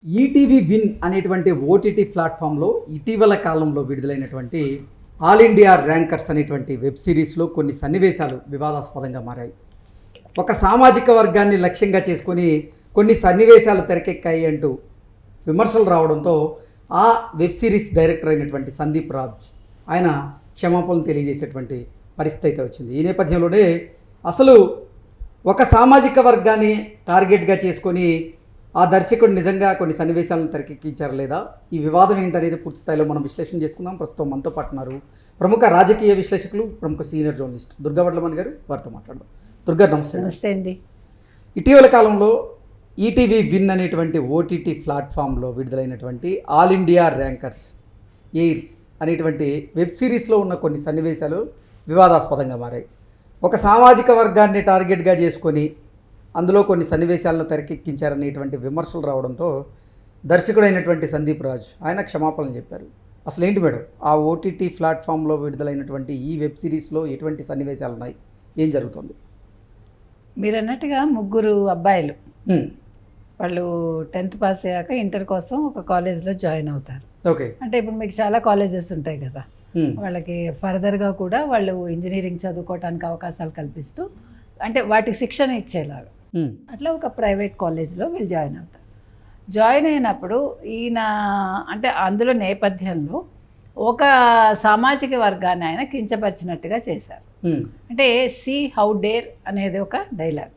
ETV win అనేటువంటి OTT ప్లాట్ఫామ్లో ఇటీవల కాలంలో విడుదలైనటువంటి ఆల్ ఇండియా ర్యాంకర్స్ అనేటువంటి వెబ్ సిరీస్లో కొన్ని సన్నివేశాలు వివాదాస్పదంగా మారాయి. ఒక సామాజిక వర్గాన్ని లక్ష్యంగా చేసుకొని కొన్ని సన్నివేశాలు తెరకెక్కాయి అంటూ విమర్శలు రావడంతో ఆ వెబ్ సిరీస్ డైరెక్టర్ అయినటువంటి సందీప్ రాజ్ ఆయన క్షమాపణలు తెలియజేసేటువంటి పరిస్థితి అయితే వచ్చింది. ఈ నేపథ్యంలోనే అసలు ఒక సామాజిక వర్గాన్ని టార్గెట్గా చేసుకొని ఆ దర్శకుడు నిజంగా కొన్ని సన్నివేశాలను తెరకెక్కించారు లేదా, ఈ వివాదం ఏంటనేది పూర్తి స్థాయిలో మనం విశ్లేషణ చేసుకుందాం. ప్రస్తుతం మనతో పాటున్నారు ప్రముఖ రాజకీయ విశ్లేషకులు, ప్రముఖ సీనియర్ జర్నలిస్ట్ దుర్గా వడ్లమణి గారు. వారితో మాట్లాడదాం. దుర్గా, నమస్తే. నమస్తే అండి. ఇటీవల కాలంలో ఈటీవీ విన్ అనేటువంటి ఓటీటీ ప్లాట్ఫామ్లో విడుదలైనటువంటి ఆల్ ఇండియా ర్యాంకర్స్ ఎయిర్ అనేటువంటి వెబ్ సిరీస్లో ఉన్న కొన్ని సన్నివేశాలు వివాదాస్పదంగా మారాయి. ఒక సామాజిక వర్గాన్ని టార్గెట్గా చేసుకొని అందులో కొన్ని సన్నివేశాలను తెరకెక్కించారనేటువంటి విమర్శలు రావడంతో దర్శకుడైనటువంటి సందీప్ రాజ్ ఆయన క్షమాపణలు చెప్పారు. అసలు ఏంటి మేడం, ఆ ఓటీటీ ప్లాట్ఫామ్లో విడుదలైనటువంటి ఈ వెబ్ సిరీస్లో ఎటువంటి సన్నివేశాలు ఉన్నాయి, ఏం జరుగుతుంది? మీరు అన్నట్టుగా ముగ్గురు అబ్బాయిలు వాళ్ళు 10th పాస్ అయ్యాక ఇంటర్ కోసం ఒక కాలేజ్లో జాయిన్ అవుతారు. ఓకే. అంటే ఇప్పుడు మీకు చాలా కాలేజెస్ ఉంటాయి కదా, వాళ్ళకి ఫర్దర్గా కూడా వాళ్ళు ఇంజనీరింగ్ చదువుకోవడానికి అవకాశాలు కల్పిస్తూ అంటే వాటికి శిక్షణ ఇచ్చేలాగా అట్లా ఒక ప్రైవేట్ కాలేజ్లో వీళ్ళు జాయిన్ అవుతారు. జాయిన్ అయినప్పుడు ఈయన అంటే అందులో నేపథ్యంలో ఒక సామాజిక వర్గాన్ని ఆయన కించపరిచినట్టుగా చేశారు. అంటే సీ హౌ డేర్ అనేది ఒక డైలాగ్.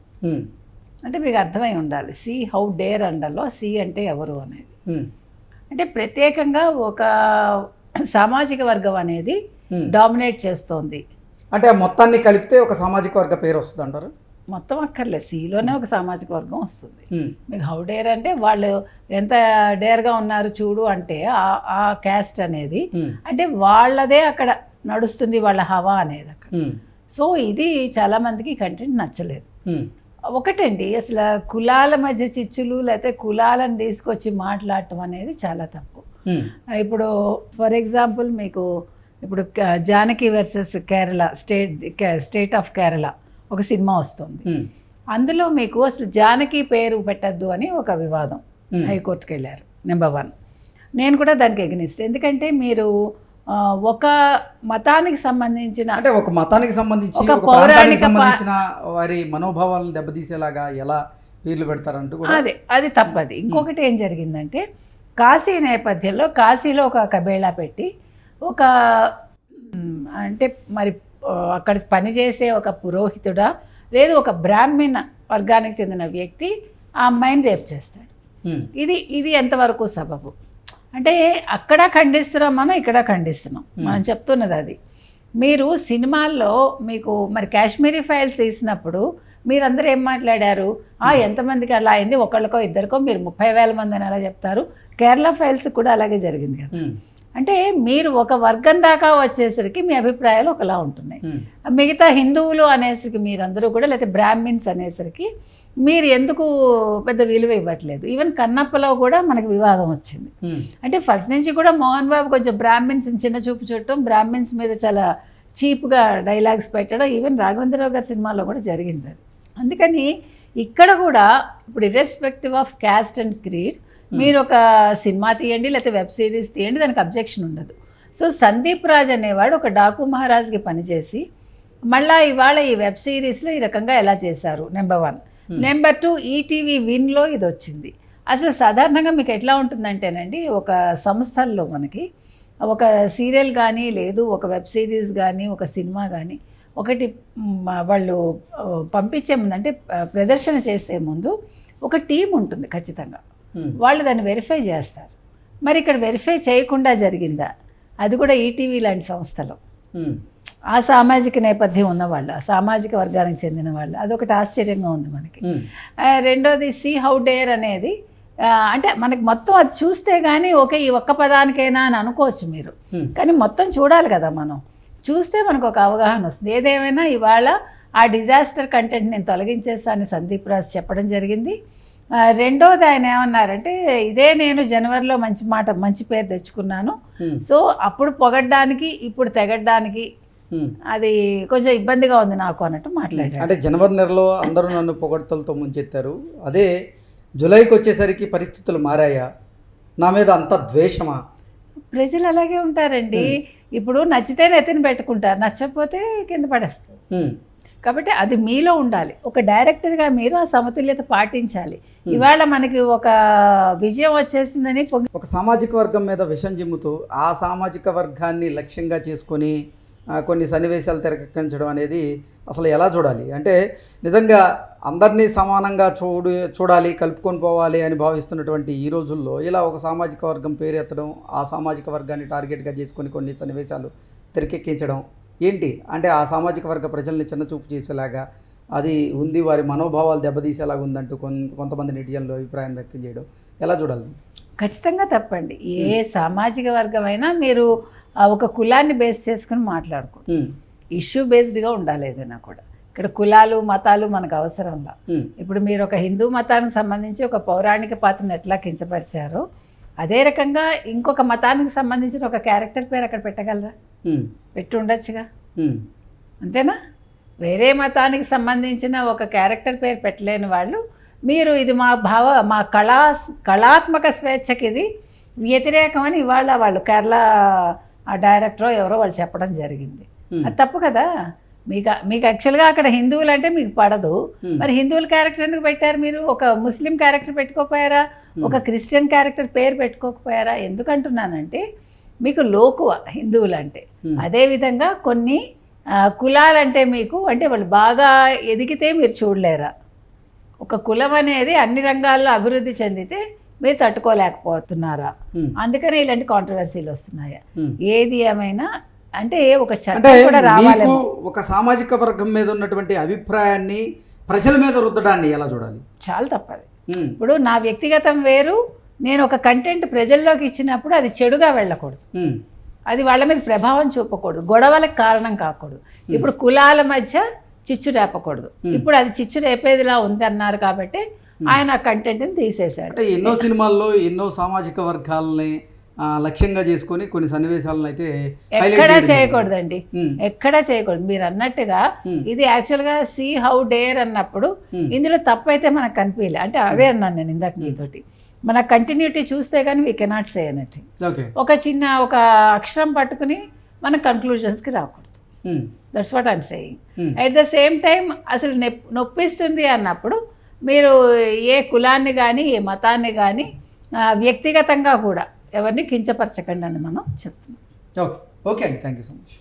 అంటే మీకు అర్థమై ఉండాలి, సీ హౌ డేర్ అండలో సి అంటే ఎవరు అనేది. అంటే ప్రత్యేకంగా ఒక సామాజిక వర్గం అనేది డామినేట్ చేస్తోంది. అంటే మొత్తాన్ని కలిపితే ఒక సామాజిక వర్గ పేరు వస్తుంది అంటారు? మొత్తం అక్కర్లేదు, సిలోనే ఒక సామాజిక వర్గం వస్తుంది. మీకు హౌ డేర్ అంటే వాళ్ళు ఎంత డేర్గా ఉన్నారు చూడు అంటే ఆ క్యాస్ట్ అనేది అంటే వాళ్ళదే అక్కడ నడుస్తుంది, వాళ్ళ హవా అనేది అక్కడ. సో ఇది చాలా మందికి కంటెంట్ నచ్చలేదు. ఒకటండి, అసలు కులాల మధ్య చిచ్చులు లేకపోతే కులాలను తీసుకొచ్చి మాట్లాడటం అనేది చాలా తప్పు. ఇప్పుడు ఫర్ ఎగ్జాంపుల్ మీకు ఇప్పుడు Janaki versus Kerala state of Kerala ఒక సినిమా వస్తుంది. అందులో మీకు అసలు జానకి పేరు పెట్టద్దు అని ఒక వివాదం హైకోర్టుకి వెళ్ళారు. నెంబర్ 1 నేను కూడా దానికి ఎగ్నిస్ట్. ఎందుకంటే మీరు ఒక మతానికి సంబంధించిన అంటే ఒక మతానికి సంబంధించి ఒక పౌరాణిక సంబంధించిన వారి మనోభావాలను దెబ్బతీసేలాగా ఎలా పేర్లు పెడతారంటూ అది తప్పది. ఇంకొకటి ఏం జరిగిందంటే కాశీ నేపథ్యంలో కాశీలో ఒక కబేళా పెట్టి ఒక అంటే మరి అక్కడ పనిచేసే ఒక పురోహితుడా లేదు ఒక బ్రాహ్మణ వర్గానికి చెందిన వ్యక్తి ఆ అమ్మాయిని రేప్ చేస్తాడు. ఇది ఎంతవరకు సబబు? అంటే అక్కడ ఖండిస్తున్నాం మనం, ఇక్కడ ఖండిస్తున్నాం మనం చెప్తున్నది అది. మీరు సినిమాల్లో మీకు మరి కాశ్మీరీ ఫైల్స్ తీసినప్పుడు మీరందరూ ఏం మాట్లాడారు, ఎంతమందికి అలా అయింది, ఒకళ్ళకో ఇద్దరికో, మీరు 30,000 మంది అని అలా చెప్తారు. కేరళ ఫైల్స్ కూడా అలాగే జరిగింది కదా. అంటే మీరు ఒక వర్గం దాకా వచ్చేసరికి మీ అభిప్రాయాలు ఒకలా ఉంటున్నాయి. మిగతా హిందువులు అనేసరికి మీరందరూ కూడా లేకపోతే బ్రాహ్మిన్స్ అనేసరికి మీరు ఎందుకు పెద్ద విలువ ఇవ్వట్లేదు. ఈవెన్ కన్నప్పలో కూడా మనకి వివాదం వచ్చింది. అంటే ఫస్ట్ నుంచి కూడా మోహన్ బాబు కొంచెం బ్రాహ్మిన్స్ చిన్న చూపు చూడటం, బ్రాహ్మిన్స్ మీద చాలా చీప్గా డైలాగ్స్ పెట్టడం ఈవెన్ రాఘవేంద్రరావు గారి సినిమాలో కూడా జరిగింది అది. అందుకని ఇక్కడ కూడా ఇప్పుడు irrespective of caste and creed మీరు ఒక సినిమా తీయండి లేకపోతే వెబ్ సిరీస్ తీయండి, దానికి అబ్జెక్షన్ ఉండదు. సో సందీప్ రాజ్ అనేవాడు ఒక డాకు మహారాజ్కి పనిచేసి మళ్ళీ ఇవాళ ఈ వెబ్ సిరీస్లో ఈ రకంగా ఎలా చేశారు, నెంబర్ 1. నెంబర్ 2, ఈటీవీ విన్లో ఇది వచ్చింది. అసలు సాధారణంగా మీకు ఎట్లా ఉంటుందంటేనండి, ఒక సంస్థల్లో మనకి ఒక సీరియల్ కానీ లేదు ఒక వెబ్ సిరీస్ కానీ ఒక సినిమా కానీ ఒకటి వాళ్ళు పంపించే ముందు అంటే ప్రదర్శన చేసే ముందు ఒక టీం ఉంటుంది ఖచ్చితంగా, వాళ్ళు దాన్ని వెరిఫై చేస్తారు. మరి ఇక్కడ వెరిఫై చేయకుండా జరిగిందా? అది కూడా ఈటీవీ లాంటి సంస్థలో ఆ సామాజిక నేపథ్యం ఉన్నవాళ్ళు, ఆ సామాజిక వర్గానికి చెందిన వాళ్ళు, అదొకటి ఆశ్చర్యంగా ఉంది మనకి. రెండోది సీ హౌ డేర్ అనేది అంటే మనకి మొత్తం అది చూస్తే కానీ ఓకే ఈ ఒక్క పదానికైనా అని అనుకోవచ్చు మీరు, కానీ మొత్తం చూడాలి కదా. మనం చూస్తే మనకు ఒక అవగాహన వస్తుంది. ఏదేమైనా ఇవాళ ఆ డిజాస్టర్ కంటెంట్ నేను తొలగించేస్తానని సందీప్ రాజ్ చెప్పడం జరిగింది. రెండోది ఆయన ఏమన్నారంటే, ఇదే నేను జనవరిలో మంచి పేరు తెచ్చుకున్నాను, సో అప్పుడు పొగడ్డానికి ఇప్పుడు తెగడ్డానికి అది కొంచెం ఇబ్బందిగా ఉంది నాకు అన్నట్టు మాట్లాడారు. అంటే జనవరి నెలలో అందరూ నన్ను పొగడ్తలతో ముంచెత్తారు, అదే జూలైకి వచ్చేసరికి పరిస్థితులు మారాయా? నా మీద అంత ద్వేషమా? ప్రజలు అలాగే ఉంటారండి. ఇప్పుడు నచ్చితే నెత్తిన పెట్టుకుంటారు, నచ్చకపోతే కింద పడేస్తారు. కాబట్టి అది మీలో ఉండాలి. ఒక డైరెక్టర్గా మీరు ఆ సమతుల్యత పాటించాలి. ఇవాళ మనకి ఒక విజయం వచ్చేసిందని ఒక సామాజిక వర్గం మీద విషం జిమ్ముతూ ఆ సామాజిక వర్గాన్ని లక్ష్యంగా చేసుకొని కొన్ని సన్నివేశాలు తెరకెక్కించడం అనేది అసలు ఎలా చూడాలి? అంటే నిజంగా అందరినీ సమానంగా చూడాలి, కలుపుకొని పోవాలి అని భావిస్తున్నటువంటి ఈ రోజుల్లో ఇలా ఒక సామాజిక వర్గం పేరు ఎత్తడం, ఆ సామాజిక వర్గాన్ని టార్గెట్గా చేసుకొని కొన్ని సన్నివేశాలు తెరకెక్కించడం ఏంటి? అంటే ఆ సామాజిక వర్గ ప్రజల్ని చిన్నచూపు చేసేలాగా అది ఉంది, వారి మనోభావాలు దెబ్బతీసేలాగా ఉందంటూ కొంతమంది నెటిజన్లు అభిప్రాయం వ్యక్తం చేయడం ఎలా చూడాలి? ఖచ్చితంగా తప్పండి. ఏ సామాజిక వర్గమైనా మీరు ఒక కులాన్ని బేస్ చేసుకుని మాట్లాడుకోండి. ఇష్యూ బేస్డ్గా ఉండాలి ఏదైనా కూడా. ఇక్కడ కులాలు మతాలు మనకు అవసరంలా. ఇప్పుడు మీరు ఒక హిందూ మతానికి సంబంధించి ఒక పౌరాణిక పాత్రను ఎట్లా కించపరిచారో అదే రకంగా ఇంకొక మతానికి సంబంధించిన ఒక క్యారెక్టర్ పేరు అక్కడ పెట్టగలరా? పెట్టి ఉండొచ్చుగా, అంతేనా? వేరే మతానికి సంబంధించిన ఒక క్యారెక్టర్ పేరు పెట్టలేని వాళ్ళు మీరు ఇది మా కళాత్మక స్వేచ్ఛకి ఇది వ్యతిరేకమని ఇవాళ వాళ్ళు కేరళ ఆ డైరెక్టరో ఎవరో వాళ్ళు చెప్పడం జరిగింది. అది తప్పు కదా. మీకు యాక్చువల్గా అక్కడ హిందువులు అంటే మీకు పడదు, మరి హిందువుల క్యారెక్టర్ ఎందుకు పెట్టారు? మీరు ఒక ముస్లిం క్యారెక్టర్ పెట్టుకోకపోయారా? ఒక క్రిస్టియన్ క్యారెక్టర్ పేరు పెట్టుకోకపోయారా? ఎందుకంటున్నానంటే మీకు లోకువ హిందువులు అంటే. అదేవిధంగా కొన్ని కులాలంటే మీకు అంటే వాళ్ళు బాగా ఎదిగితే మీరు చూడలేరా? ఒక కులం అనేది అన్ని రంగాల్లో అభివృద్ధి చెందితే మీరు తట్టుకోలేకపోతున్నారా? అందుకనే ఇలాంటి కాంట్రవర్సీలు వస్తున్నాయా? ఏది ఏమైనా అంటే ఒక చట్టం కూడా రావాలి. ఒక సామాజిక వర్గం మీద ఉన్నటువంటి అభిప్రాయాన్ని ప్రజల మీద రుద్దడాన్ని ఎలా చూడాలి? చాలా తప్పది. ఇప్పుడు నా వ్యక్తిగతం వేరు, నేను ఒక కంటెంట్ ప్రజల్లోకి ఇచ్చినప్పుడు అది చెడుగా వెళ్ళకూడదు, అది వాళ్ళ మీద ప్రభావం చూపకూడదు, గొడవలకు కారణం కాకూడదు. ఇప్పుడు కులాల మధ్య చిచ్చు రేపకూడదు. ఇప్పుడు అది చిచ్చు రేపేదిలా ఉంది అన్నారు కాబట్టి ఆయన ఆ కంటెంట్ని తీసేశాడు. అంటే ఎన్నో సినిమాల్లో ఎన్నో సామాజిక వర్గాలని లక్ష్యంగా చేసుకొని కొన్ని సన్నివేశాలను అయితే ఎక్కడా చేయకూడదండి, ఎక్కడా చేయకూడదు. మీరు అన్నట్టుగా ఇది యాక్చువల్గా సీ హౌ డేర్ అన్నప్పుడు ఇందులో తప్పు అయితే మనకు కనిపించలే. అంటే అదే అన్నాను నేను ఇందాక మీతోటి, మన కంటిన్యూటీ చూస్తే కానీ వీ కెనాట్ సే ఎనీథింగ్. ఒక చిన్న ఒక అక్షరం పట్టుకుని మన కన్క్లూజన్స్కి రాకూడదు. That's what I'm saying. At the same time అసలు నొప్పిస్తుంది అన్నప్పుడు మీరు ఏ కులాన్ని కానీ ఏ మతాన్ని కానీ వ్యక్తిగతంగా కూడా ఎవరిని కించపరచకండి అని మనం చెప్తున్నాం. ఓకే అండి, థ్యాంక్ యూ సో మచ్.